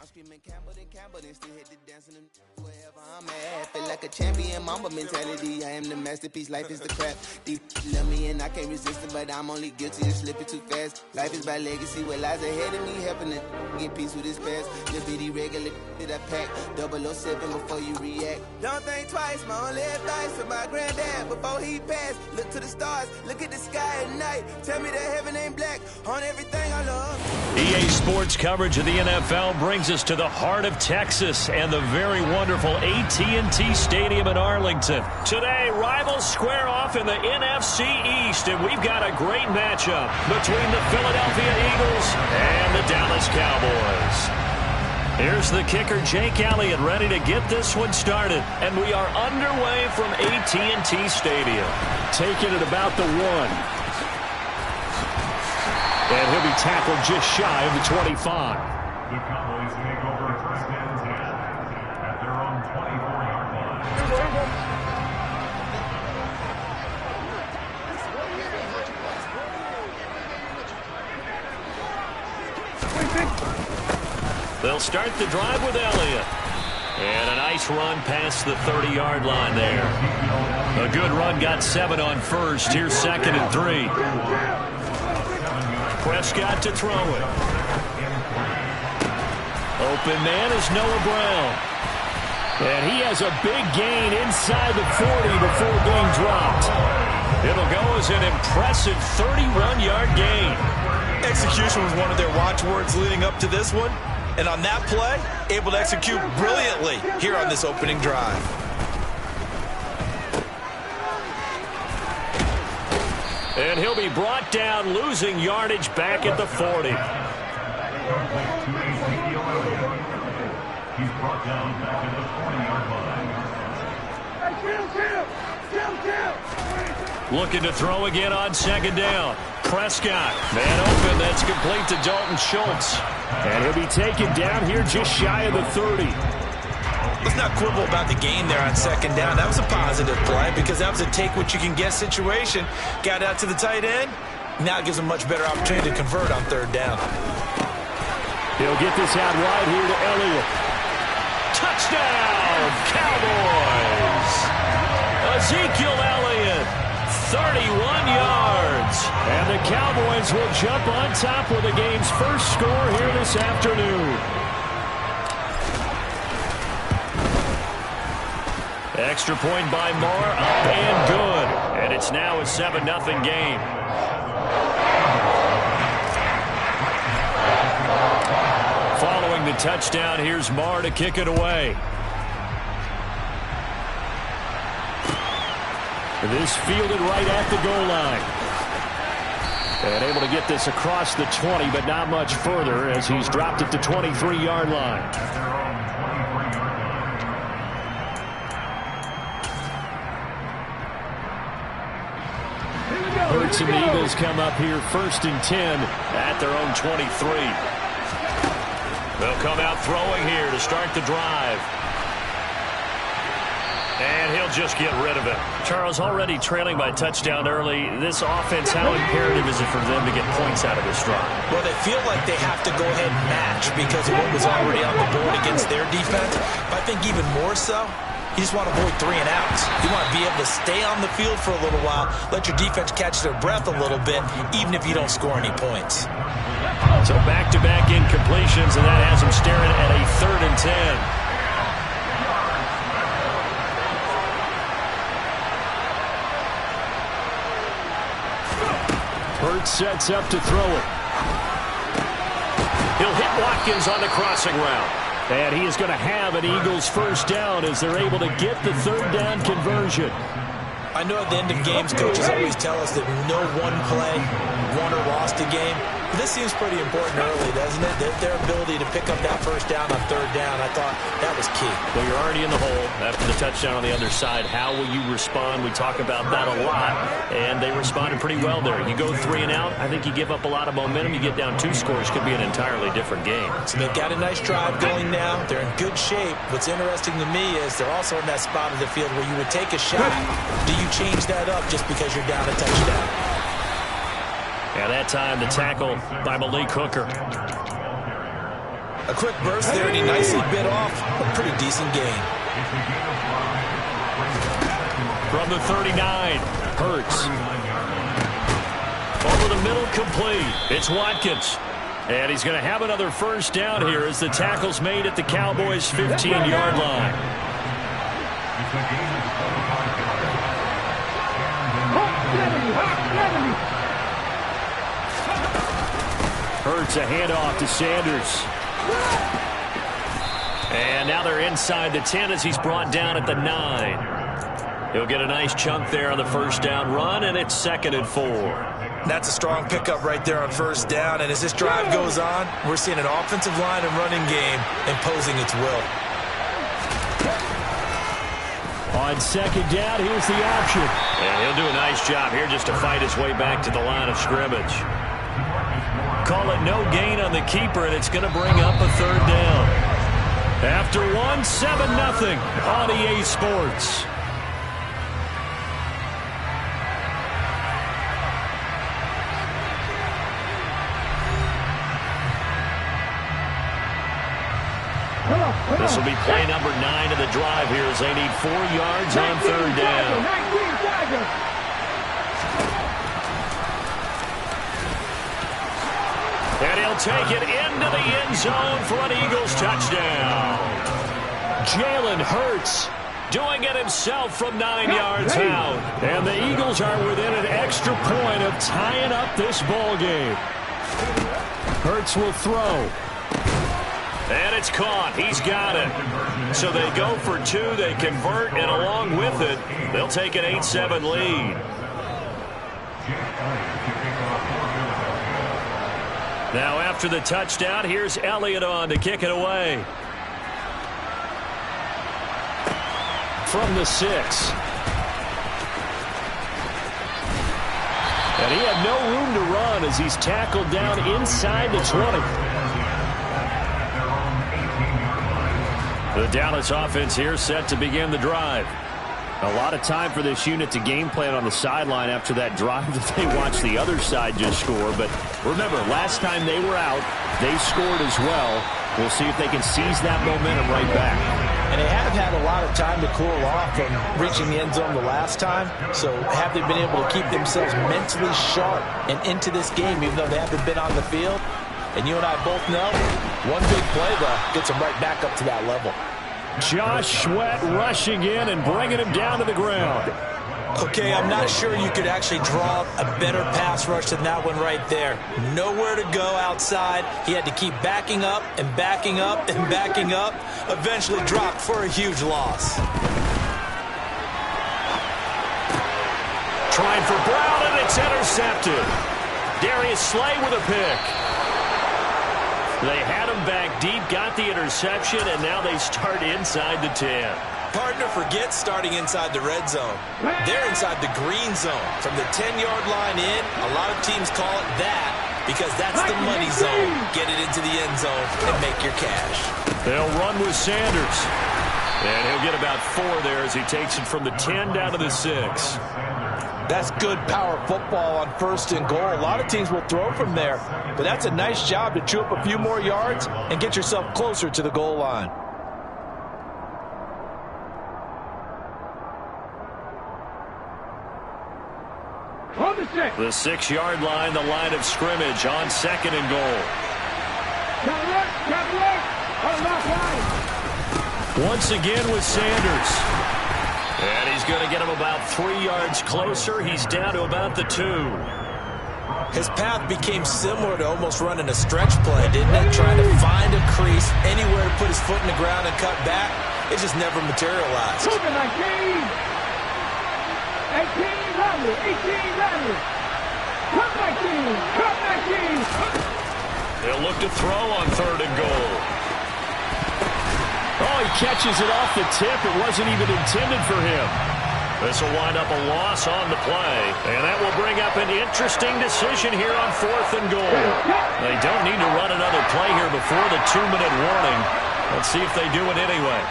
I'm screaming Campbell, then still hit the dancing and wherever I'm at. Feel like a champion, mamba mentality. I am the masterpiece, life is the craft. Deep love me and I can't resist it, but I'm only guilty of slipping too fast. Life is by legacy, what lies ahead of me, helping to get peace with this past. The bitty regular that I pack, 007 before you react. Don't think twice, my only advice for my granddad before he passed. Look to the stars, look at the sky at night. Tell me that heaven ain't black on everything I love. EA Sports coverage of the NFL brings us to the heart of Texas and the very wonderful AT&T Stadium in Arlington. Today, rivals square off in the NFC East, and we've got a great matchup between the Philadelphia Eagles and the Dallas Cowboys. Here's the kicker, Jake Elliott, ready to get this one started. And we are underway from AT&T Stadium. Taking it about the 1. And he'll be tackled just shy of the 25. The Cowboys take over first and 10 at their own 24-yard line. They'll start the drive with Elliott. And a nice run past the 30-yard line there. A good run, got 7 on first. Here's 2nd and 3. Prescott to throw it. Open man is Noah Brown. And he has a big gain inside the 40 before being dropped. It'll go as an impressive 31-yard gain. Execution was one of their watchwords leading up to this one. And on that play, able to execute brilliantly here on this opening drive. And he'll be brought down, losing yardage back at the 40. He's brought down back at the 40-yard line. Looking to throw again on 2nd down. Prescott, man open, that's complete to Dalton Schultz. And he'll be taken down here just shy of the 30. Let's not quibble about the gain there on 2nd down. That was a positive play because that was a take-what-you-can-get situation. Got out to the tight end. Now it gives him a much better opportunity to convert on 3rd down. He'll get this out wide here to Elliott. Touchdown, Cowboys! Ezekiel Elliott, 31 yards. And the Cowboys will jump on top with the game's first score here this afternoon. Extra point by Moore, up and good. And it's now a 7-0 game. Following the touchdown, here's Moore to kick it away. This fielded right at the goal line. And able to get this across the 20, but not much further as he's dropped it to 23-yard line. Hurts and the Eagles come up here 1st and 10 at their own 23. They'll come out throwing here to start the drive. And he'll just get rid of it. Charles, already trailing by touchdown early. This offense, how imperative is it for them to get points out of this drive? Well, they feel like they have to go ahead and match because of what was already on the board against their defense. But I think even more so, you just want to avoid 3 and outs. You want to be able to stay on the field for a little while, let your defense catch their breath a little bit, even if you don't score any points. So back-to-back incompletions, and that has them staring at a 3rd and 10. Hurts sets up to throw it. He'll hit Watkins on the crossing route. And he is going to have an Eagles first down as they're able to get the 3rd down conversion. I know at the end of games, coaches always tell us that no one play won or lost a game. But this seems pretty important early, doesn't it? Their ability to pick up that first down on 3rd down, I thought that was key. Well, you're already in the hole after the touchdown on the other side. How will you respond? We talk about that a lot, and they responded pretty well there. You go 3 and out, I think you give up a lot of momentum. You get down 2 scores, could be an entirely different game. So they've got a nice drive going now. They're in good shape. What's interesting to me is they're also in that spot of the field where you would take a shot. Do you change that up just because you're down a touchdown? Yeah, that time the tackle by Malik Hooker. A quick burst there, and he nicely bit off a pretty decent gain. From the 39, Hurts. Over the middle, complete. It's Watkins. And he's going to have another first down here as the tackle's made at the Cowboys' 15-yard line. Hurts a handoff to Sanders. And now they're inside the 10 as he's brought down at the 9. He'll get a nice chunk there on the first down run, and it's 2nd and 4. That's a strong pickup right there on first down. And as this drive goes on, we're seeing an offensive line and running game imposing its will. On 2nd down, here's the option. And he'll do a nice job here just to fight his way back to the line of scrimmage. Call it no gain on the keeper, and it's going to bring up a 3rd down. After 1, 7-0 on EA Sports. This will be play number 9 of the drive here as they need 4 yards on 3rd down. And he'll take it into the end zone for an Eagles touchdown. Jalen Hurts doing it himself from 9 yards out. And the Eagles are within an extra point of tying up this ball game. Hurts will throw. And it's caught. He's got it. So they go for 2. They convert, and along with it, they'll take an 8-7 lead. Now after the touchdown, here's Elliott on to kick it away. From the 6. And he had no room to run as he's tackled down inside the 20. The Dallas offense here set to begin the drive. A lot of time for this unit to game plan on the sideline after that drive that they watched the other side just score. But remember, last time they were out, they scored as well. We'll see if they can seize that momentum right back. And they have had a lot of time to cool off from reaching the end zone the last time. So have they been able to keep themselves mentally sharp and into this game, even though they haven't been on the field? And you and I both know, one big play, though, gets them right back up to that level. Josh Sweat rushing in and bringing him down to the ground. Okay, I'm not sure you could actually draw a better pass rush than that one right there. Nowhere to go outside. He had to keep backing up and backing up and backing up. Eventually dropped for a huge loss. Trying for Brown, and it's intercepted. Darius Slay with a pick. They had him back deep, got the interception, and now they start inside the 10. Partner forgets starting inside the red zone. They're inside the green zone. From the 10-yard line in, a lot of teams call it that because that's the money zone. Get it into the end zone and make your cash. They'll run with Sanders. And he'll get about 4 there as he takes it from the 10 down to the 6. That's good power football on 1st and goal. A lot of teams will throw from there, but that's a nice job to chew up a few more yards and get yourself closer to the goal line. The 6-yard line, the line of scrimmage on 2nd and goal. Once again with Sanders. And he's going to get him about 3 yards closer. He's down to about the 2. His path became similar to almost running a stretch play, didn't it? Trying to find a crease, anywhere to put his foot in the ground and cut back. It just never materialized. 18, They'll look to throw on 3rd and goal. Oh, he catches it off the tip. It wasn't even intended for him. This will wind up a loss on the play, and that will bring up an interesting decision here on 4th and goal. They don't need to run another play here before the 2-minute warning. Let's see if they do it anyway.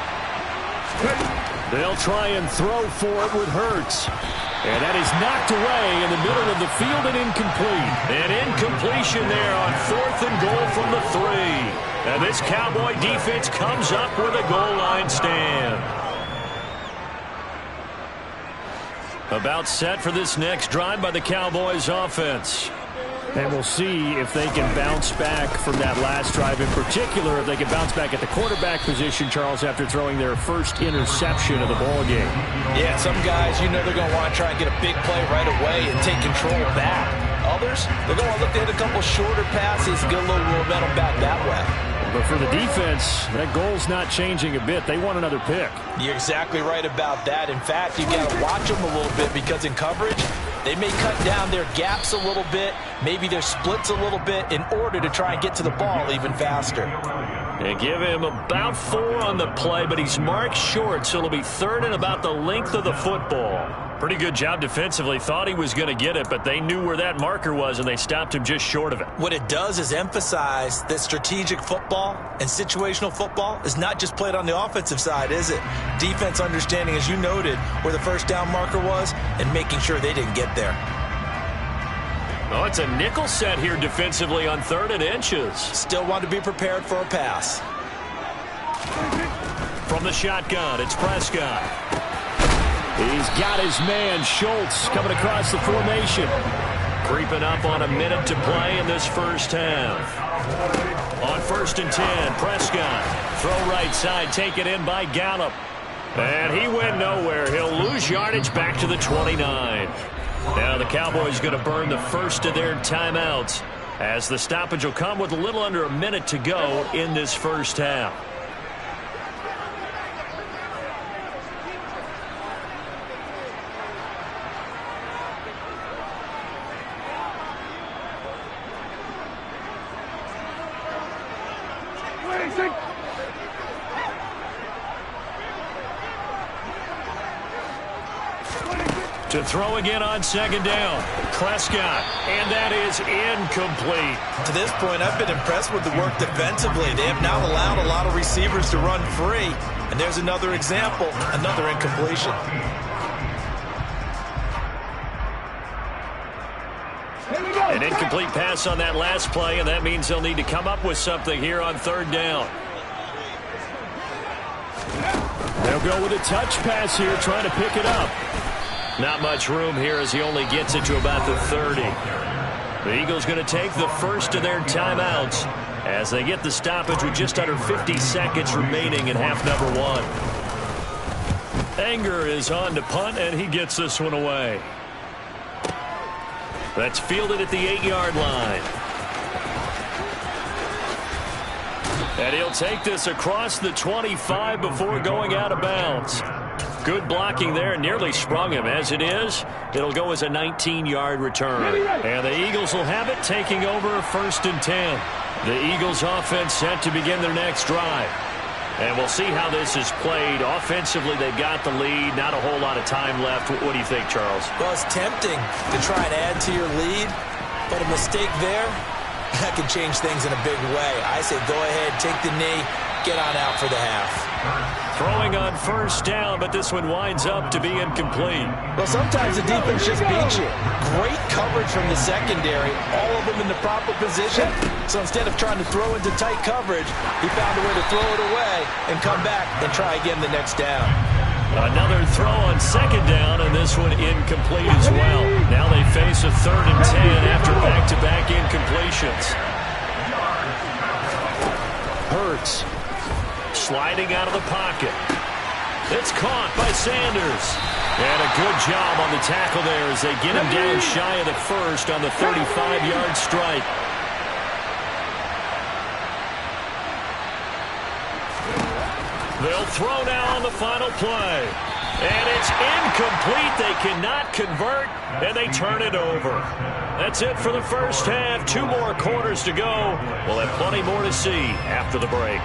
They'll try and throw for it with Hurts. And that is knocked away in the middle of the field and incomplete. An incompletion there on 4th and goal from the 3. And this Cowboy defense comes up with a goal line stand. About set for this next drive by the Cowboys offense. And we'll see if they can bounce back from that last drive, in particular if they can bounce back at the quarterback position, Charles, after throwing their first interception of the ball game. Yeah, some guys, you know they're going to want to try and get a big play right away and take control back. Others, they're going to look to hit a couple shorter passes and get a little momentum back that way. But for the defense, that goal's not changing a bit. They want another pick. You're exactly right about that. In fact, you got to watch them a little bit because in coverage, they may cut down their gaps a little bit, maybe their splits a little bit in order to try and get to the ball even faster. They give him about 4 on the play, but he's marked short, so it'll be 3rd and about the length of the football. Pretty good job defensively. Thought he was going to get it, but they knew where that marker was, and they stopped him just short of it. What it does is emphasize that strategic football and situational football is not just played on the offensive side, is it? Defense understanding, as you noted, where the first down marker was and making sure they didn't get there. Oh, it's a nickel set here defensively on 3rd and inches. Still want to be prepared for a pass. From the shotgun, it's Prescott. He's got his man, Schultz, coming across the formation. Creeping up on a minute to play in this first half. On 1st and 10, Prescott. Throw right side, taken in by Gallup. And he went nowhere. He'll lose yardage back to the 29. Now the Cowboys going to burn the first of their timeouts as the stoppage will come with a little under a minute to go in this first half. To throw again on 2nd down. Prescott, and that is incomplete. To this point, I've been impressed with the work defensively. They have not allowed a lot of receivers to run free. And there's another example, another incompletion. An incomplete pass on that last play, and that means they'll need to come up with something here on 3rd down. They'll go with a touch pass here, trying to pick it up. Not much room here as he only gets it to about the 30. The Eagles going to take the first of their timeouts as they get the stoppage with just under 50 seconds remaining in half number 1. Anger is on to punt, and he gets this one away. That's fielded at the 8-yard line. And he'll take this across the 25 before going out of bounds. Good blocking there, nearly sprung him. As it is, it'll go as a 19-yard return. And the Eagles will have it, taking over 1st and 10. The Eagles offense set to begin their next drive. And we'll see how this is played. Offensively, they've got the lead. Not a whole lot of time left. What do you think, Charles? Well, it's tempting to try and add to your lead, but a mistake there, that can change things in a big way. I say go ahead, take the knee, get on out for the half. Throwing on 1st down, but this one winds up to be incomplete. Well, sometimes the defense just beats you. Great coverage from the secondary, all of them in the proper position. So instead of trying to throw into tight coverage, he found a way to throw it away and come back and try again the next down. Another throw on 2nd down, and this one incomplete as well. Now they face a 3rd and 10 after back-to-back incompletions. Hurts. Sliding out of the pocket. It's caught by Sanders. And a good job on the tackle there as they get him down shy of the first on the 35-yard strike. They'll throw now on the final play. And it's incomplete. They cannot convert, and they turn it over. That's it for the first half. 2 more quarters to go. We'll have plenty more to see after the break.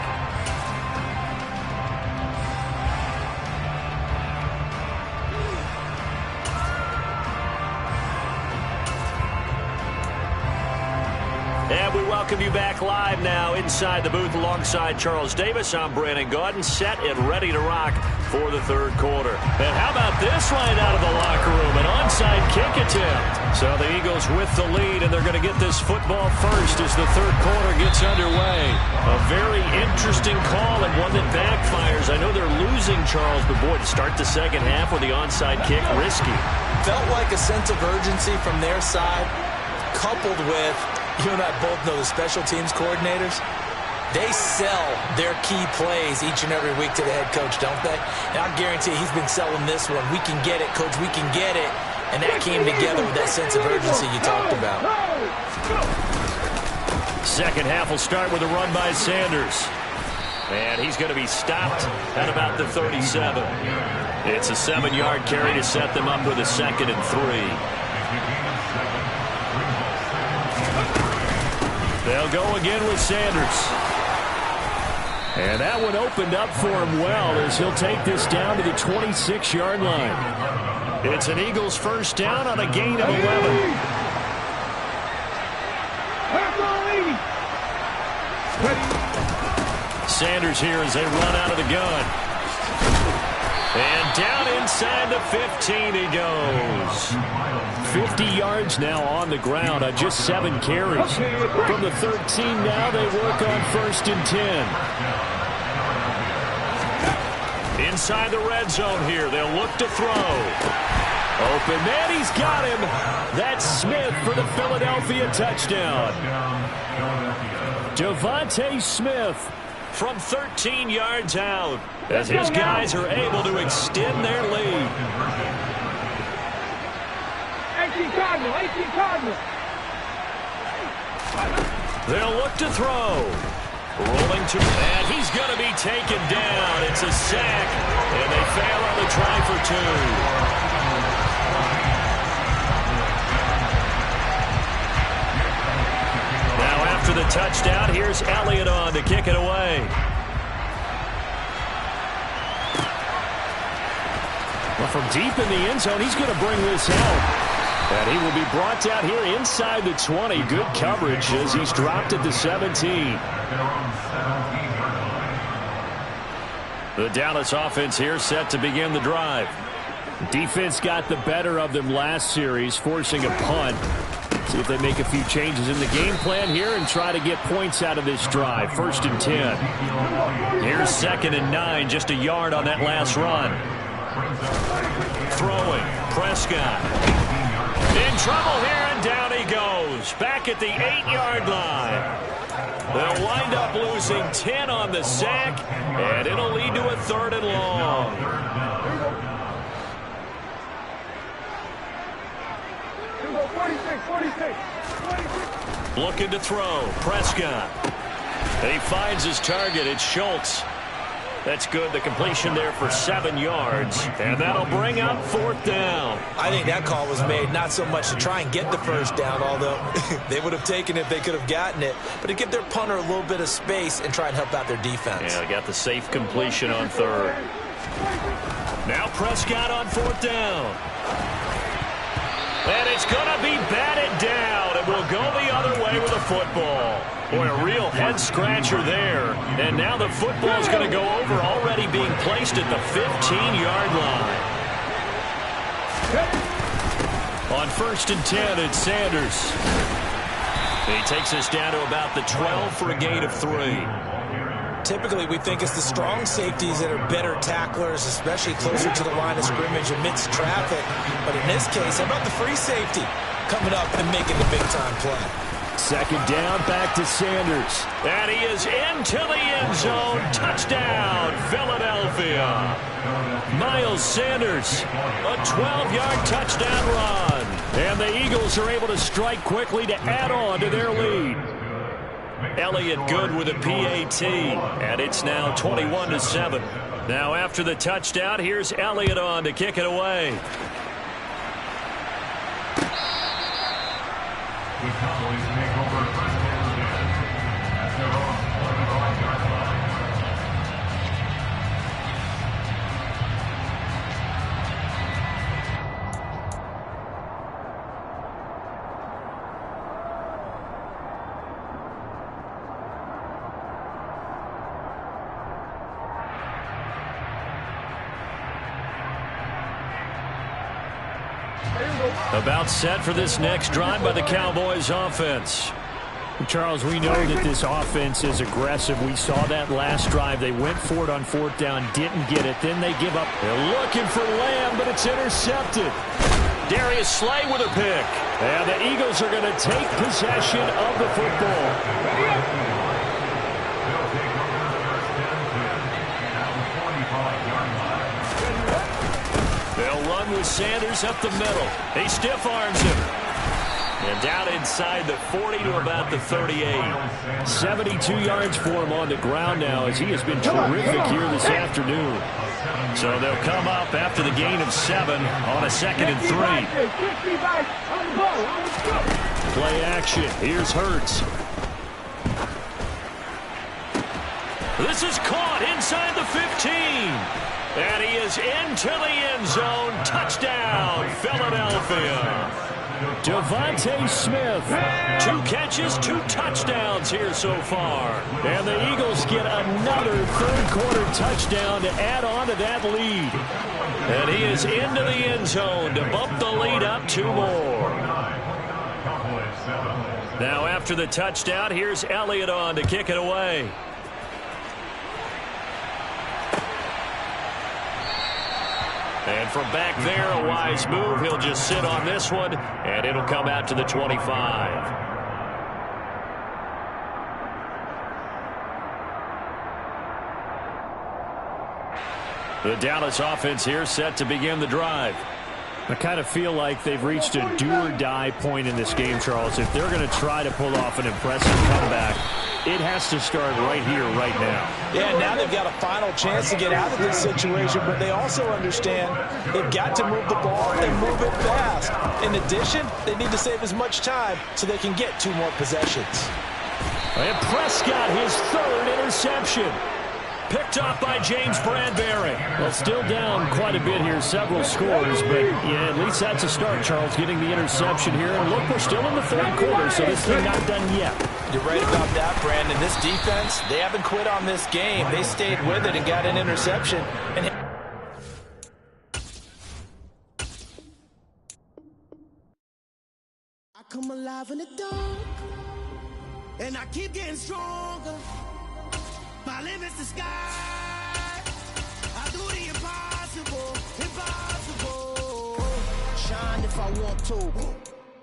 And we welcome you back live now inside inside the booth alongside Charles Davis. I'm Brandon Gaudin, set and ready to rock for the third quarter. And how about this right out of the locker room? An onside kick attempt. So the Eagles with the lead, and they're going to get this football first as the third quarter gets underway. A very interesting call and one that backfires. I know they're losing, Charles, but boy, to start the second half with the onside kick, risky. Felt like a sense of urgency from their side, coupled with, you and I both know the special teams coordinators. They sell their key plays each and every week to the head coach, don't they? And I guarantee he's been selling this one. We can get it, coach, we can get it. And that came together with that sense of urgency you talked about. Second half will start with a run by Sanders. And he's going to be stopped at about the 37. It's a 7-yard carry to set them up with a 2nd and 3. They'll go again with Sanders. And that one opened up for him well as he'll take this down to the 26-yard line. It's an Eagles first down on a gain of 11. Sanders here as they run out of the gun. And down inside the 15 he goes. 50 yards now on the ground on just 7 carries. From the 13 now they work on 1st and 10. Inside the red zone here, they'll look to throw. Open man, he's got him. That's Smith for the Philadelphia touchdown. Devontae Smith from 13 yards out as his guys are able to extend their lead. 18 Cardinal. They'll look to throw. Rolling to, and he's going to be taken down. It's a sack, and they fail on the try for 2. Now after the touchdown, here's Elliott on to kick it away. Well, from deep in the end zone, he's going to bring this out. And he will be brought down here inside the 20. Good coverage as he's dropped at the 17. The Dallas offense here set to begin the drive. Defense got the better of them last series, forcing a punt. See if they make a few changes in the game plan here and try to get points out of this drive. 1st and 10. Here's 2nd and 9, just a yard on that last run. Throwing, Prescott. In trouble here, and down he goes. Back at the 8-yard line. They'll wind up losing 10 on the sack, and it'll lead to a 3rd and long. Looking to throw. Prescott. And he finds his target. It's Schultz. That's good. The completion there for 7 yards. And that'll bring up 4th down. I think that call was made not so much to try and get the first down, although they would have taken it if they could have gotten it, but to give their punter a little bit of space and try and help out their defense. Yeah, they got the safe completion on 3rd. Now Prescott on 4th down. And it's going to be batted down, and we'll go the other way with the football. Boy, a real head-scratcher there. And now the football's going to go over, already being placed at the 15-yard line. On 1st and 10, it's Sanders. He takes us down to about the 12 for a gain of 3. Typically, we think it's the strong safeties that are better tacklers, especially closer to the line of scrimmage amidst traffic. But in this case, how about the free safety coming up and making the big-time play? 2nd down, back to Sanders. And he is into the end zone. Touchdown, Philadelphia. Miles Sanders, a 12-yard touchdown run. And the Eagles are able to strike quickly to add on to their lead. Elliott good with a PAT, and it's now 21-7. Now after the touchdown, here's Elliott on to kick it away. The Cowboys take over 1st and 10 at their own 25-yard line. About set for this next drive by the Cowboys offense. Charles, we know that this offense is aggressive. We saw that last drive. They went for it on 4th down, didn't get it. Then they give up. They're looking for Lamb, but it's intercepted. Darius Slay with a pick. And the Eagles are going to take possession of the football. They'll run with Sanders up the middle. He stiff arms him. And down inside the 40 to about the 38. 72 yards for him on the ground now as he has been terrific here this afternoon. So they'll come up after the gain of 7 on a 2nd and 3. Play action. Here's Hurts. This is caught inside the 15. And he is into the end zone. Touchdown, Philadelphia. Devontae Smith. 2 catches, 2 touchdowns here so far. And the Eagles get another 3rd quarter touchdown to add on to that lead. And he is into the end zone to bump the lead up 2 more. Now after the touchdown, here's Elliott on to kick it away. And from back there, a wise move. He'll just sit on this one, and it'll come out to the 25. The Dallas offense here set to begin the drive. I kind of feel like they've reached a do-or-die point in this game, Charles. If they're going to try to pull off an impressive comeback, it has to start right here, right now. Yeah, now they've got a final chance to get out of this situation, but they also understand they've got to move the ball and move it fast. In addition, they need to save as much time so they can get 2 more possessions. And Prescott, his 3rd interception. Picked off by James Bradbury. Well, still down quite a bit here, several scores, but yeah, at least that's a start, Charles, getting the interception here. And look, we're still in the 3rd quarter, so this thing not done yet. You're right about that, Brandon. This defense, they haven't quit on this game. They stayed with it and got an interception. And I come alive in the dark, and I keep getting stronger. My limit's the sky. I do the impossible, impossible. Shine if I want to.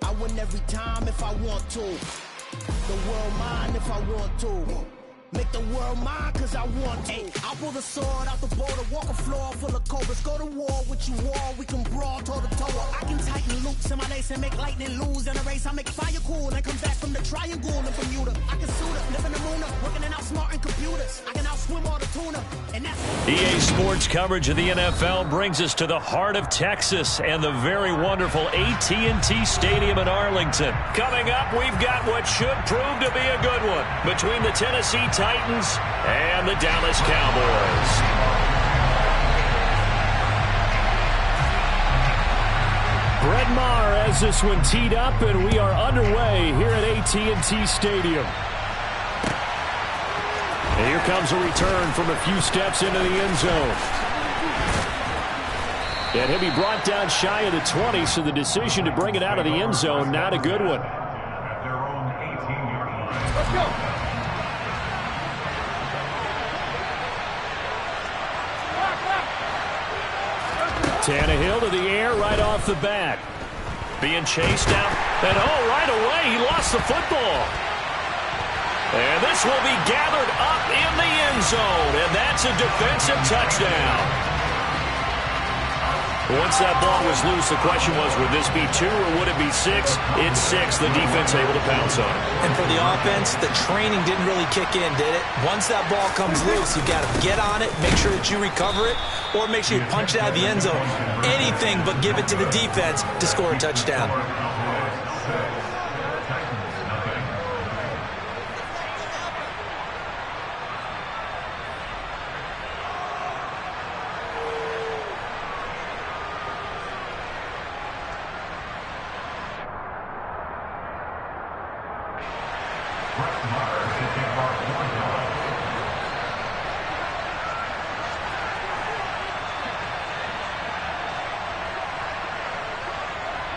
I win every time if I want to. The world mine if I want to. Make the world mine cause I want to. I'll pull the sword out the border, walk a floor full of cobras. Go to war with you all, we can brawl toe to toe. I can tighten loops in my lace and make lightning lose in a race. I make fire cool and come back from the triangle in Bermuda. I can suit up, live in the moon up, working and outsmarting computers. I can outswim all the tuna, and that's EA Sports coverage of the NFL brings us to the heart of Texas and the very wonderful AT&T Stadium in Arlington. Coming up, we've got what should prove to be a good one between the Tennessee Titans and the Dallas Cowboys. Brett Maher has this one teed up, and we are underway here at AT&T Stadium. And here comes a return from a few steps into the end zone. And he'll be brought down shy of the 20, so the decision to bring it out of the end zone, not a good one. At their own 18-yard line. Let's go. Tannehill to the air right off the bat. Being chased down. And right away, he lost the football. And this will be gathered up in the end zone. And that's a defensive touchdown. Once that ball was loose, the question was, would this be 2 or would it be 6? It's 6. The defense able to pounce on it. And for the offense, the training didn't really kick in, did it? Once that ball comes loose, you've got to get on it, make sure that you recover it, or make sure you punch it out of the end zone. Anything but give it to the defense to score a touchdown.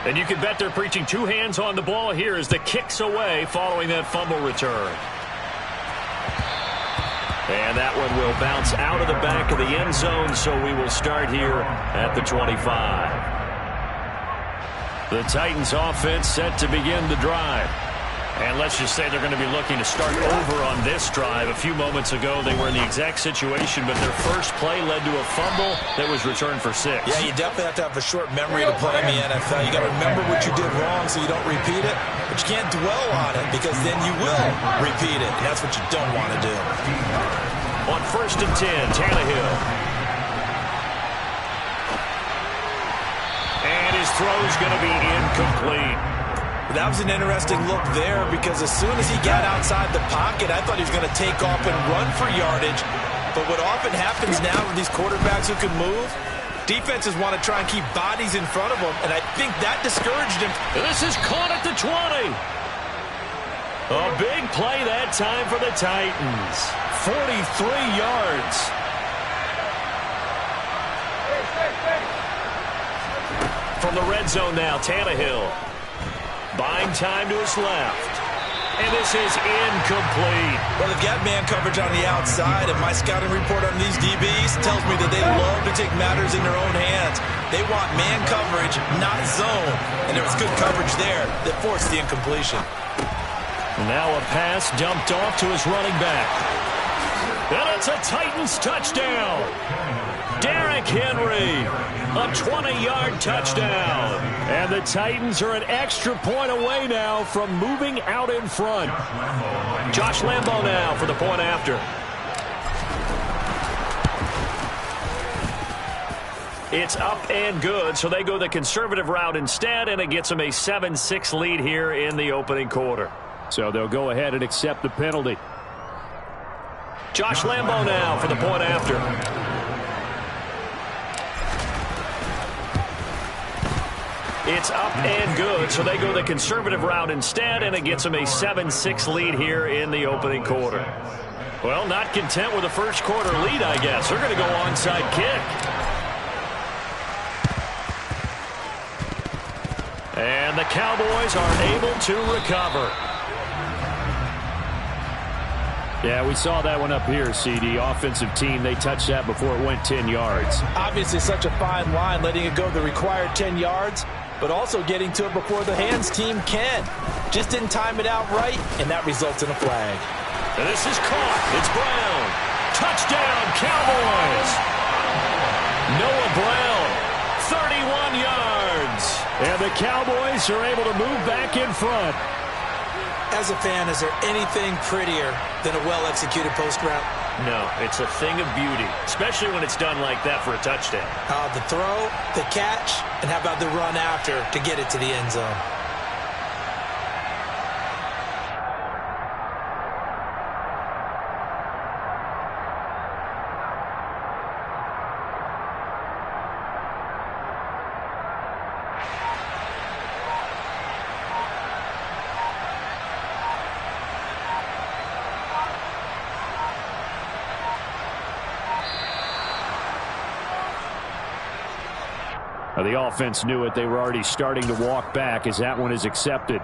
And you can bet they're preaching two hands on the ball here as the kick's away following that fumble return. And that one will bounce out of the back of the end zone, so we will start here at the 25. The Titans offense set to begin the drive. And let's just say they're going to be looking to start over on this drive. A few moments ago, they were in the exact situation, but their first play led to a fumble that was returned for 6. Yeah, you definitely have to have a short memory to play in the NFL. You got to remember what you did wrong so you don't repeat it, but you can't dwell on it because then you will repeat it, and that's what you don't want to do. On 1st and 10, Tannehill. And his throw's going to be incomplete. That was an interesting look there because as soon as he got outside the pocket, I thought he was going to take off and run for yardage. But what often happens now with these quarterbacks who can move, defenses want to try and keep bodies in front of them, and I think that discouraged him. This is caught at the 20. A big play that time for the Titans. 43 yards. From the red zone now, Tannehill. Buying time to his left. And this is incomplete. Well, they've got man coverage on the outside, and my scouting report on these DBs tells me that they love to take matters in their own hands. They want man coverage, not zone. And there was good coverage there that forced the incompletion. Now a pass dumped off to his running back. And it's a Titans touchdown. Derrick Henry, a 20-yard touchdown. And the Titans are an extra point away now from moving out in front. Josh Lambo now for the point after. It's up and good, so they go the conservative route instead, and it gets them a 7-6 lead here in the opening quarter. So they'll go ahead and accept the penalty. Josh Lambo now for the point after. It's up and good, so they go the conservative route instead, and it gets them a 7-6 lead here in the opening quarter. Well, not content with a first quarter lead, I guess. They're going to go onside kick. And the Cowboys are able to recover. Yeah, we saw that one up here, CD. Offensive team, they touched that before it went 10 yards. Obviously such a fine line, letting it go the required 10 yards, but also getting to it before the hands team can. Just didn't time it out right, and that results in a flag. And this is caught. It's Brown. Touchdown, Cowboys. Noah Brown, 31 yards. And the Cowboys are able to move back in front. As a fan, is there anything prettier than a well-executed post route? No, it's a thing of beauty, especially when it's done like that for a touchdown. The throw, the catch, and how about the run after to get it to the end zone? The offense knew it. They were already starting to walk back as that one is accepted.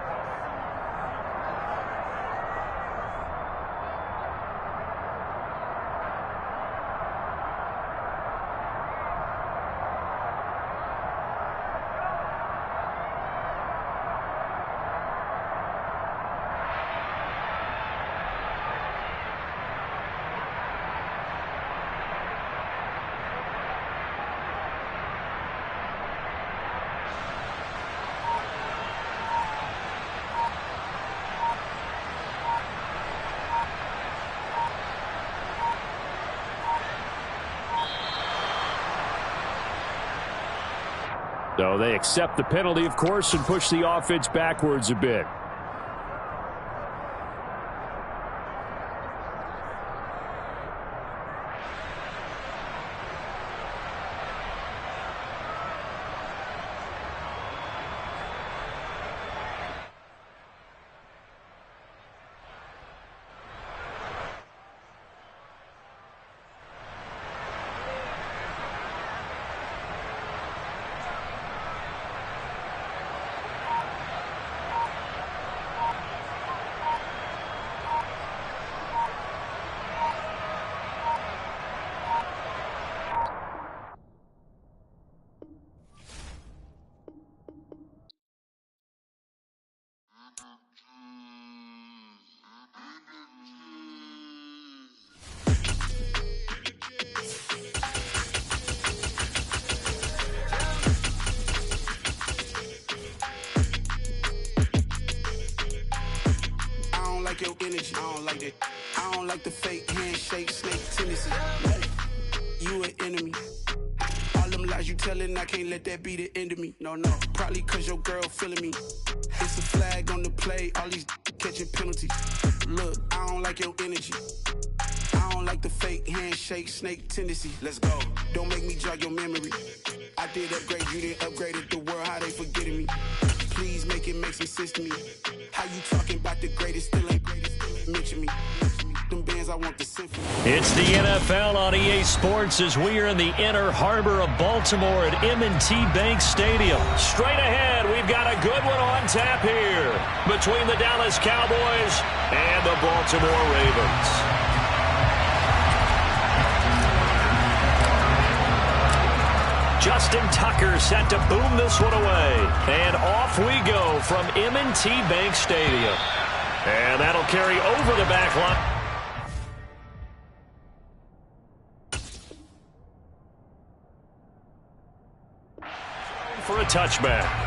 So they accept the penalty, of course, and push the offense backwards a bit. energy. I don't like that. I don't like the fake handshake, snake tendency. You an enemy. All them lies you telling, I can't let that be the end of me. No, probably cause your girl feeling me. It's a flag on the play, all these catching penalties. Look, I don't like your energy. I don't like the fake handshake, snake tendency. Let's go. Don't make me jog your memory. I did upgrade, you didn't upgrade it. The world, how they forgetting me. Please make it make some sense to me. How you talking about the greatest, still ain't greatest. Mention me. Them bands, I want the symphony. It's the NFL on EA Sports as we are in the inner harbor of Baltimore at M&T Bank Stadium. Straight ahead, we've got a good one on tap here between the Dallas Cowboys and the Baltimore Ravens. Justin Tucker set to boom this one away. And off we go from M&T Bank Stadium. And that'll carry over the back line. For a touchback.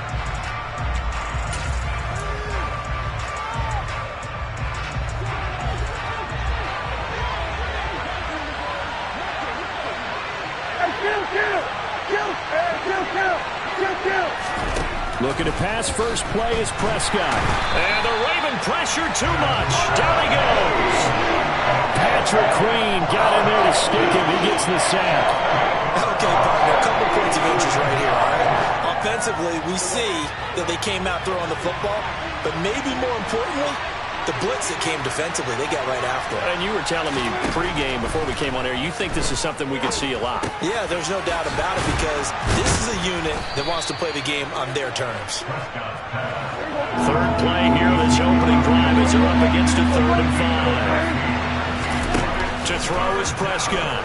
Looking to pass, first play is Prescott. And the Raven pressure too much. Down he goes. Patrick Queen got in there to stick him. He gets the sack. Okay, partner, a couple points of interest right here, all right? Offensively, we see that they came out throwing the football, but maybe more importantly, the blitz that came defensively, they got right after it. And you were telling me pregame before we came on air, you think this is something we could see a lot. Yeah, there's no doubt about it because this is a unit that wants to play the game on their terms. Third play here, this opening drive as they're up against a 3rd and 5. To throw is Prescott.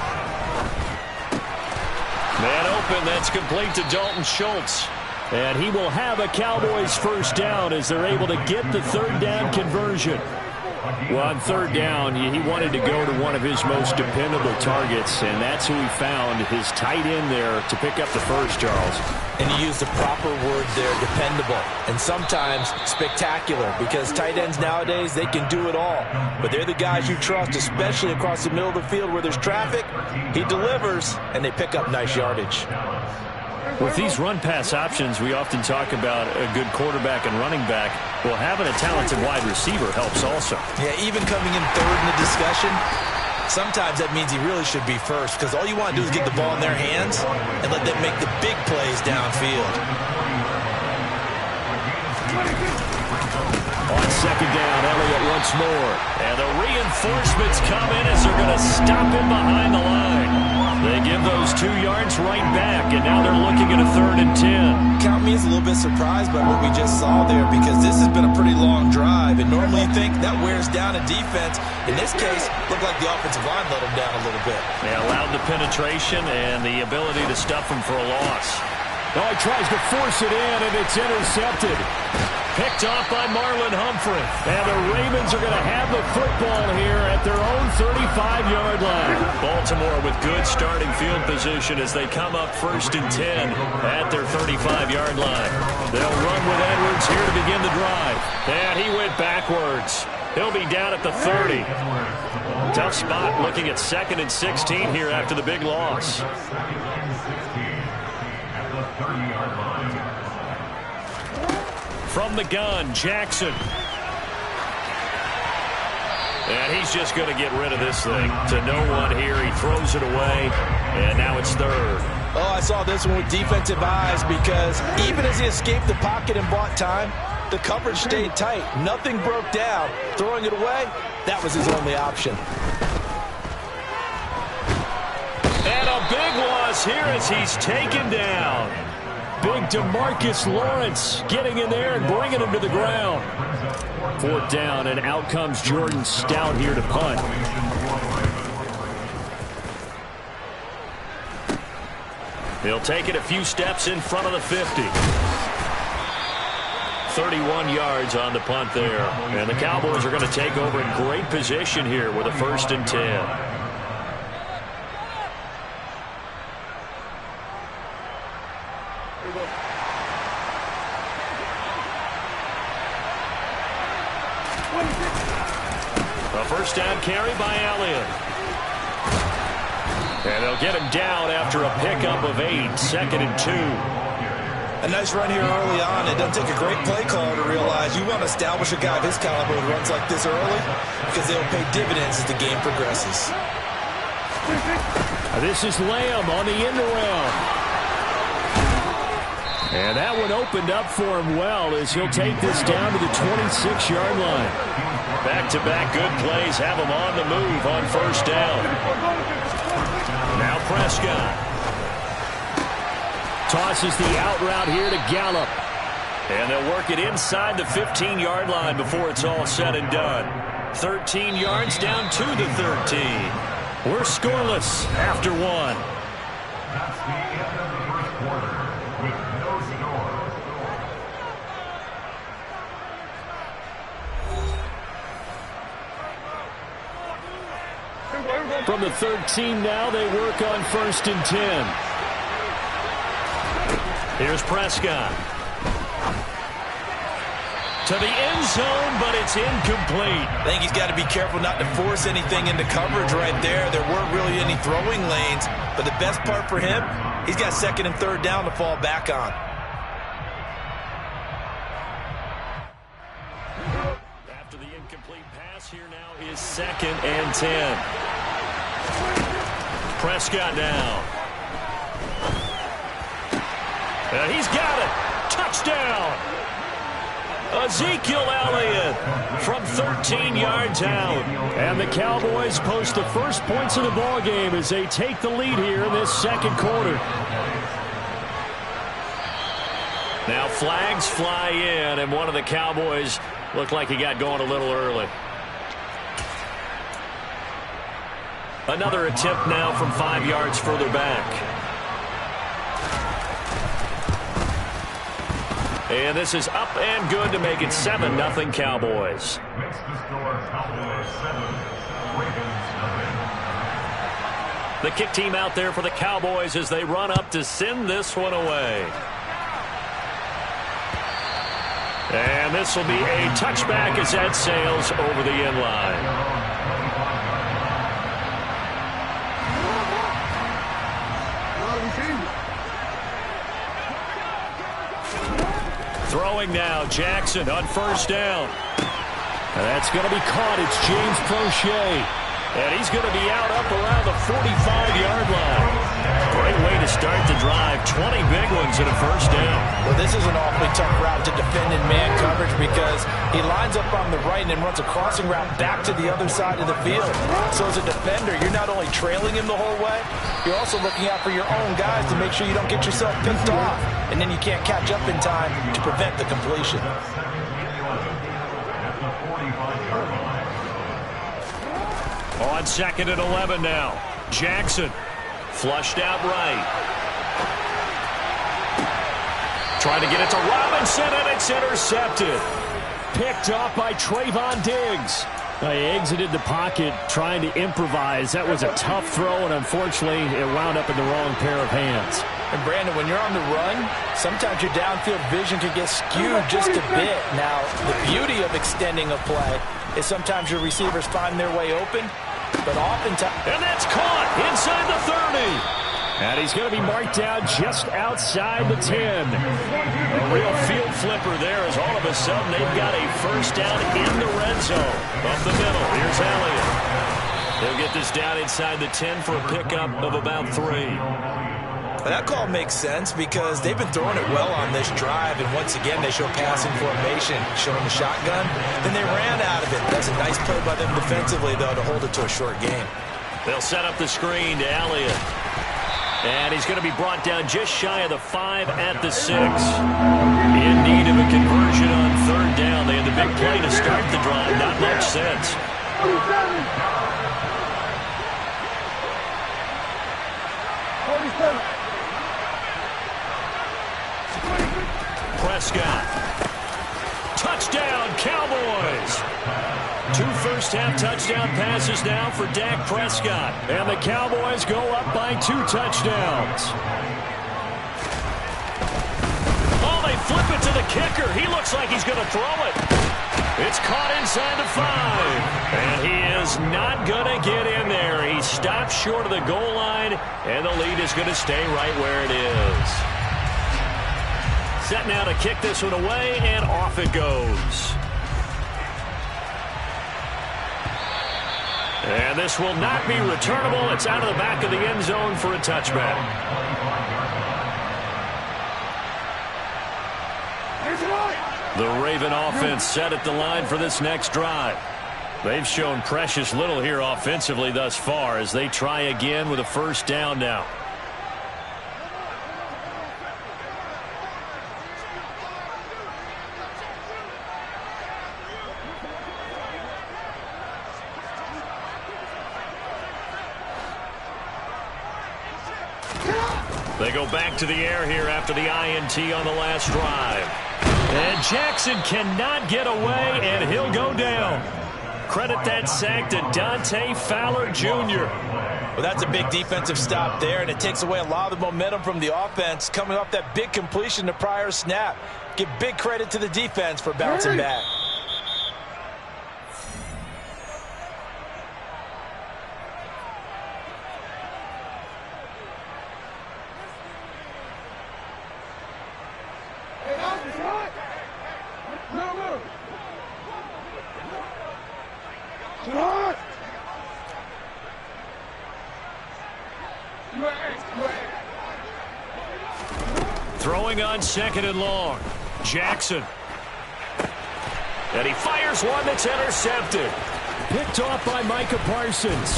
Man open, that's complete to Dalton Schultz. And he will have a Cowboys first down as they're able to get the 3rd down conversion. Well, on 3rd down, he wanted to go to one of his most dependable targets, and that's who he found, his tight end there to pick up the first, Charles. And he used the proper word there, dependable, and sometimes spectacular, because tight ends nowadays, they can do it all. But they're the guys you trust, especially across the middle of the field where there's traffic. He delivers, and they pick up nice yardage. With these run-pass options, we often talk about a good quarterback and running back. Well, having a talented wide receiver helps also. Yeah, even coming in 3rd in the discussion, sometimes that means he really should be first because all you want to do is get the ball in their hands and let them make the big plays downfield. On 2nd down, Elliott once more. And the reinforcements come in as they're going to stop him behind the line. They give those 2 yards right back, and now they're looking at a 3rd and 10. Count me as a little bit surprised by what we just saw there because this has been a pretty long drive, and normally you think that wears down a defense. In this case, looked like the offensive line let them down a little bit. They allowed the penetration and the ability to stuff them for a loss. Oh, he tries to force it in, and it's intercepted. Picked off by Marlon Humphrey. And the Ravens are going to have the football here at their own 35-yard line. Baltimore with good starting field position as they come up 1st and 10 at their 35-yard line. They'll run with Edwards here to begin the drive. And he went backwards. He'll be down at the 30. Tough spot looking at 2nd and 16 here after the big loss. From the gun, Jackson. And he's just going to get rid of this thing to no one here. He throws it away, and now it's 3rd. Oh, I saw this one with defensive eyes because even as he escaped the pocket and bought time, the coverage stayed tight. Nothing broke down. Throwing it away, that was his only option. And a big loss here as he's taken down. Big DeMarcus Lawrence getting in there and bringing him to the ground. 4th down, and out comes Jordan Stout here to punt. He'll take it a few steps in front of the 50. 31 yards on the punt there. And the Cowboys are going to take over in great position here with a 1st and 10. A first down carry by Elliott. And they'll get him down after a pickup of 8, 2nd and 2. A nice run here early on. It doesn't take a great play caller to realize you want to establish a guy of his caliber who runs like this early because they'll pay dividends as the game progresses. This is Lamb on the end around. And that one opened up for him well as he'll take this down to the 26-yard line. Back-to-back good plays have him on the move on first down. Now Prescott. Tosses the out route here to Gallup. And they'll work it inside the 15-yard line before it's all said and done. 13 yards down to the 13. We're scoreless after 1. That's the end of the first quarter with no score. From the 13 now, they work on 1st and 10. Here's Prescott. To the end zone, but it's incomplete. I think he's got to be careful not to force anything into coverage right there. There weren't really any throwing lanes, but the best part for him, he's got 2nd and 3rd down to fall back on. After the incomplete pass, here now is 2nd and 10. Prescott now. And he's got it. Touchdown. Ezekiel Elliott from 13 yards out. And the Cowboys post the first points of the ball game as they take the lead here in this 2nd quarter. Now flags fly in, and one of the Cowboys looked like he got going a little early. Another attempt now from 5 yards further back. And this is up and good to make it 7-0 Cowboys. Makes the score Cowboys 7, Ravens 0. The kick team out there for the Cowboys as they run up to send this one away. And this will be a touchback as that sails over the end line. Throwing now, Jackson on first down. And that's going to be caught. It's James Prochet. And he's going to be out up around the 45-yard line. Great way to start the drive. 20 big ones and a first down. Well, this is an awfully tough route to defend in man coverage because he lines up on the right and then runs a crossing route back to the other side of the field. So as a defender, you're not only trailing him the whole way, you're also looking out for your own guys to make sure you don't get yourself picked off. And then you can't catch up in time to prevent the completion. On 2nd and 11 now. Jackson flushed out right. Trying to get it to Robinson, and it's intercepted. Picked off by Trayvon Diggs. He exited the pocket trying to improvise. That was a tough throw, and unfortunately, it wound up in the wrong pair of hands. And Brandon, when you're on the run, sometimes your downfield vision can get skewed just a bit. Now, the beauty of extending a play is sometimes your receivers find their way open, but oftentimes... And that's caught inside the 30. And he's going to be marked down just outside the 10. A real field flipper there as all of a sudden they've got a first down in the red zone. Up the middle, here's Elliott. They'll get this down inside the 10 for a pickup of about 3. That call makes sense because they've been throwing it well on this drive, and once again they show passing formation, showing the shotgun. Then they ran out of it. That's a nice play by them defensively, though, to hold it to a short game. They'll set up the screen to Elliott. And he's going to be brought down just shy of the 5 at the 6. In need of a conversion on 3rd down. They had the big play to start the drive. Not much sense. Prescott. Touchdown, Cowboys. 2 first-half touchdown passes now for Dak Prescott. And the Cowboys go up by 2 touchdowns. Oh, they flip it to the kicker. He looks like he's going to throw it. It's caught inside the 5. And he is not going to get in there. He stopped short of the goal line, and the lead is going to stay right where it is. Set now to kick this one away, and off it goes. And this will not be returnable. It's out of the back of the end zone for a touchback. The Raven offense set at the line for this next drive. They've shown precious little here offensively thus far as they try again with a first down now. They go back to the air here after the INT on the last drive. And Jackson cannot get away, and he'll go down. Credit that sack to Dante Fowler Jr. Well, that's a big defensive stop there, and it takes away a lot of the momentum from the offense coming off that big completion the prior snap. Give big credit to the defense for bouncing back. Throwing on second and long. Jackson. And he fires one that's intercepted. Picked off by Micah Parsons.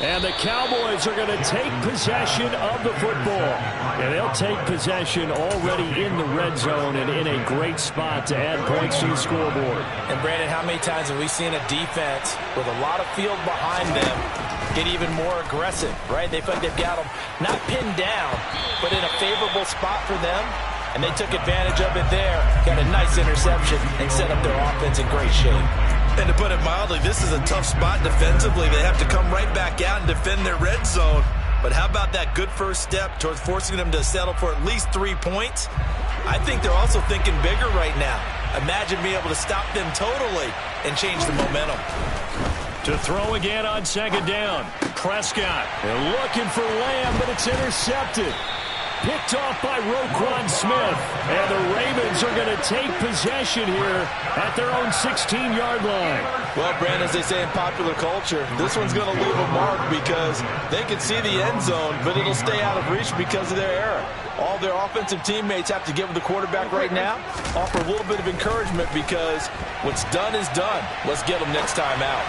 And the Cowboys are going to take possession of the football. And they'll take possession already in the red zone and in a great spot to add points to the scoreboard. And, Brandon, how many times have we seen a defense with a lot of field behind them get even more aggressive, right? They feel like they've got them not pinned down, but in a favorable spot for them. And they took advantage of it there. Got a nice interception and set up their offense in great shape. And to put it mildly, this is a tough spot defensively. They have to come right back out and defend their red zone. But how about that good first step towards forcing them to settle for at least 3 points? I think they're also thinking bigger right now. Imagine being able to stop them totally and change the momentum. To throw again on second down. Prescott. They're looking for Lamb, but it's intercepted. Picked off by Roquan Smith. And the Ravens are going to take possession here at their own 16-yard line. Well, Brandon, as they say in popular culture, this one's going to leave a mark because they can see the end zone, but it'll stay out of reach because of their error. All their offensive teammates have to give the quarterback right now, offer a little bit of encouragement because what's done is done. Let's get them next time out.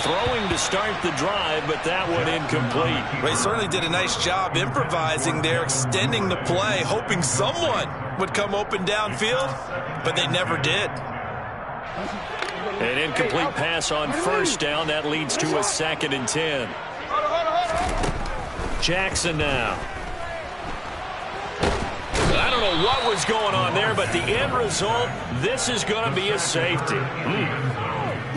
Throwing to start the drive, but that one incomplete. They certainly did a nice job improvising there, extending the play, hoping someone would come open downfield, but they never did. An incomplete pass on first down. That leads to a 2nd and 10. Jackson now. I don't know what was going on there, but the end result, this is going to be a safety.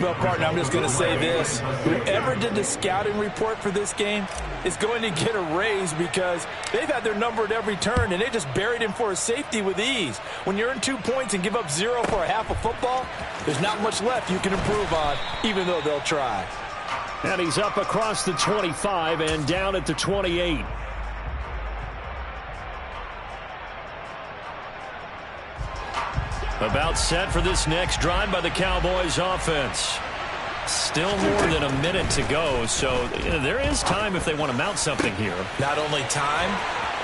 Well, partner, I'm just going to say this. Whoever did the scouting report for this game is going to get a raise because they've had their number at every turn, and they just buried him for a safety with ease. When you earn 2 points and give up 0 for a half of football, there's not much left you can improve on, even though they'll try. And he's up across the 25 and down at the 28. About set for this next drive by the Cowboys offense. Still more than a minute to go, so there is time if they want to mount something here. Not only time,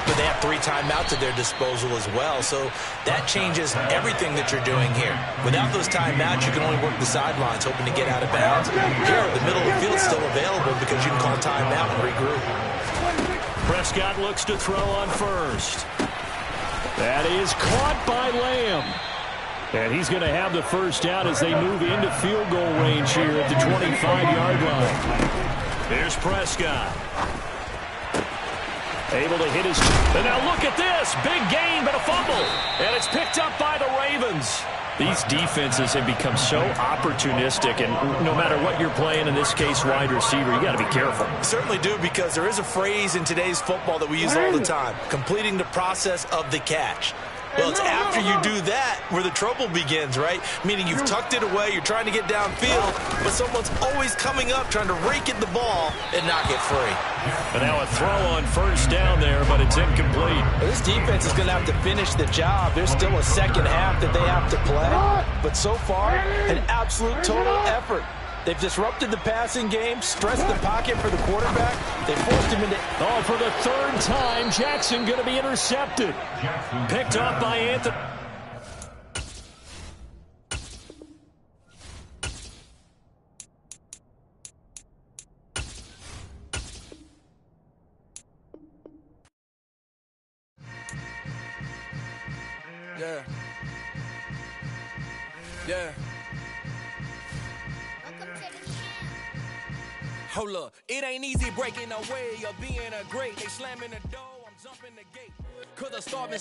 but they have 3 timeouts at their disposal as well, so that changes everything that you're doing here. Without those timeouts, you can only work the sidelines, hoping to get out of bounds. Here, the middle of the field is still available because you can call timeout and regroup. Prescott looks to throw on first. That is caught by Lamb. And he's going to have the first down as they move into field goal range here at the 25-yard line. Here's Prescott. Able to hit his... And now look at this. Big gain, but a fumble. And it's picked up by the Ravens. These defenses have become so opportunistic, and no matter what you're playing, in this case wide receiver, you got to be careful. Certainly do, because there is a phrase in today's football that we use all the time, completing the process of the catch. Well, it's after you do that where the trouble begins, right? Meaning you've tucked it away, you're trying to get downfield, but someone's always coming up trying to rake at the ball and knock it free. And now a throw on first down there, but it's incomplete. Well, this defense is going to have to finish the job. There's still a second half that they have to play. But so far, an absolute total effort. They've disrupted the passing game, stressed the pocket for the quarterback. They forced him into... Oh, for the third time, Jackson going to be intercepted. Picked up by Anthony. Yeah. Yeah. Hold up, it ain't easy breaking away or being a great. They slamming the door, I'm jumping the gate. 'Cause the starving